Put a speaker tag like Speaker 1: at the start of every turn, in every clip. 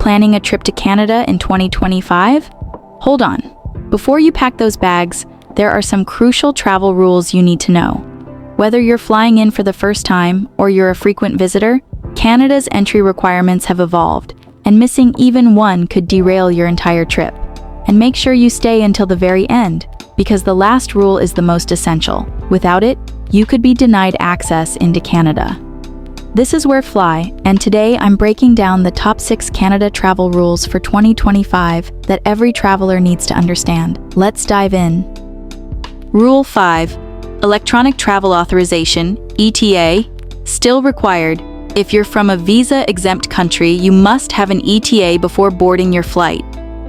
Speaker 1: planning a trip to Canada in 2025? Hold on. Before you pack those bags, there are some crucial travel rules you need to know. Whether you're flying in for the first time or you're a frequent visitor, Canada's entry requirements have evolved, and missing even one could derail your entire trip. And make sure you stay until the very end, because the last rule is the most essential. Without it, you could be denied access into Canada. This is Where Fly, and today I'm breaking down the top 6 Canada travel rules for 2025 that every traveler needs to understand. Let's dive in. Rule 5. Electronic Travel Authorization, ETA, still required. If you're from a visa-exempt country, you must have an ETA before boarding your flight.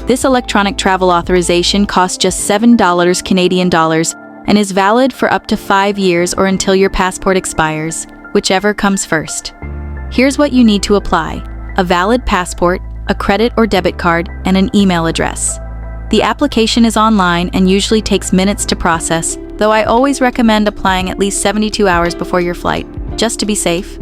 Speaker 1: This electronic travel authorization costs just $7 Canadian dollars and is valid for up to 5 years or until your passport expires, whichever comes first. Here's what you need to apply: a valid passport, a credit or debit card, and an email address. The application is online and usually takes minutes to process, though I always recommend applying at least 72 hours before your flight, just to be safe.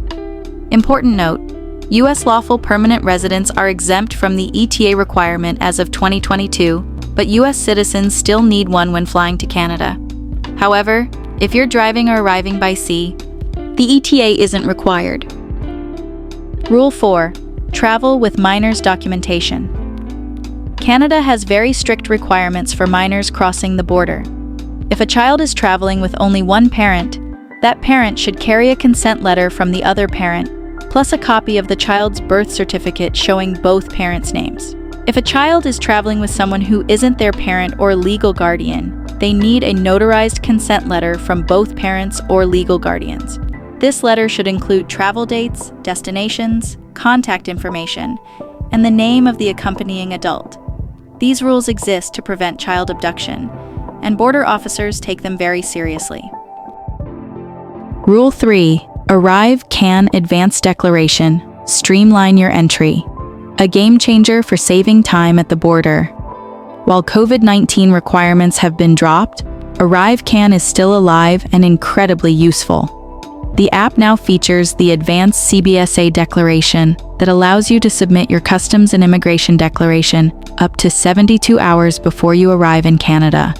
Speaker 1: Important note: U.S. lawful permanent residents are exempt from the ETA requirement as of 2022, but U.S. citizens still need one when flying to Canada. However, if you're driving or arriving by sea, the ETA isn't required. Rule 4. Travel with minors documentation. Canada has very strict requirements for minors crossing the border. If a child is traveling with only one parent, that parent should carry a consent letter from the other parent, plus a copy of the child's birth certificate showing both parents' names. If a child is traveling with someone who isn't their parent or legal guardian, they need a notarized consent letter from both parents or legal guardians. This letter should include travel dates, destinations, contact information, and the name of the accompanying adult. These rules exist to prevent child abduction, and border officers take them very seriously. Rule 3. ArriveCAN Advance Declaration. Streamline your entry. A game changer for saving time at the border. While COVID-19 requirements have been dropped, ArriveCAN is still alive and incredibly useful. The app now features the Advanced CBSA Declaration that allows you to submit your customs and immigration declaration up to 72 hours before you arrive in Canada.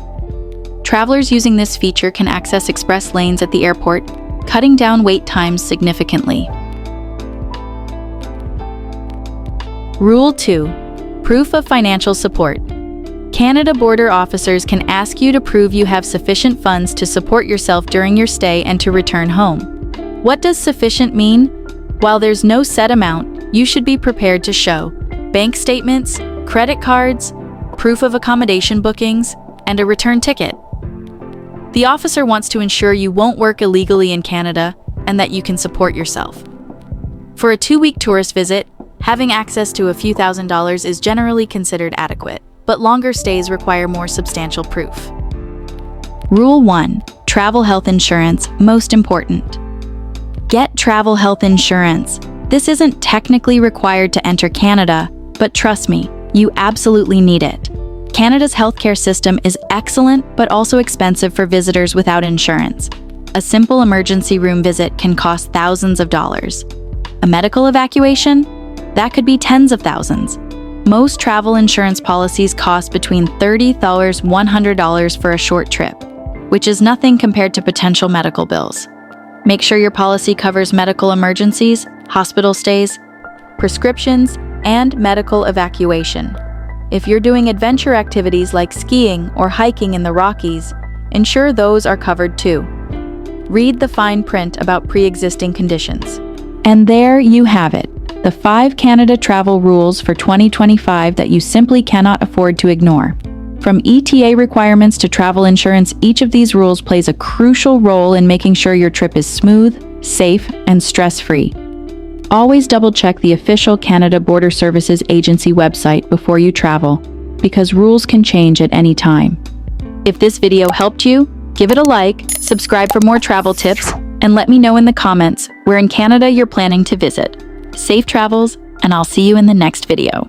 Speaker 1: Travelers using this feature can access express lanes at the airport, cutting down wait times significantly. Rule 2. Proof of financial support. Canada border officers can ask you to prove you have sufficient funds to support yourself during your stay and to return home. What does sufficient mean? While there's no set amount, you should be prepared to show bank statements, credit cards, proof of accommodation bookings, and a return ticket. The officer wants to ensure you won't work illegally in Canada and that you can support yourself. For a 2-week tourist visit, having access to a few $1,000s is generally considered adequate, but longer stays require more substantial proof. Rule 1. Travel health insurance, most important. Get travel health insurance. This isn't technically required to enter Canada, but trust me, you absolutely need it. Canada's healthcare system is excellent but also expensive for visitors without insurance. A simple emergency room visit can cost thousands of dollars. A medical evacuation? That could be tens of thousands. Most travel insurance policies cost between $30 to $100 for a short trip, which is nothing compared to potential medical bills. Make sure your policy covers medical emergencies, hospital stays, prescriptions, and medical evacuation. If you're doing adventure activities like skiing or hiking in the Rockies, ensure those are covered too. Read the fine print about pre-existing conditions. And there you have it, the 5 Canada travel rules for 2025 that you simply cannot afford to ignore. From ETA requirements to travel insurance, each of these rules plays a crucial role in making sure your trip is smooth, safe, and stress-free. Always double-check the official Canada Border Services Agency website before you travel, because rules can change at any time. If this video helped you, give it a like, subscribe for more travel tips, and let me know in the comments where in Canada you're planning to visit. Safe travels, and I'll see you in the next video.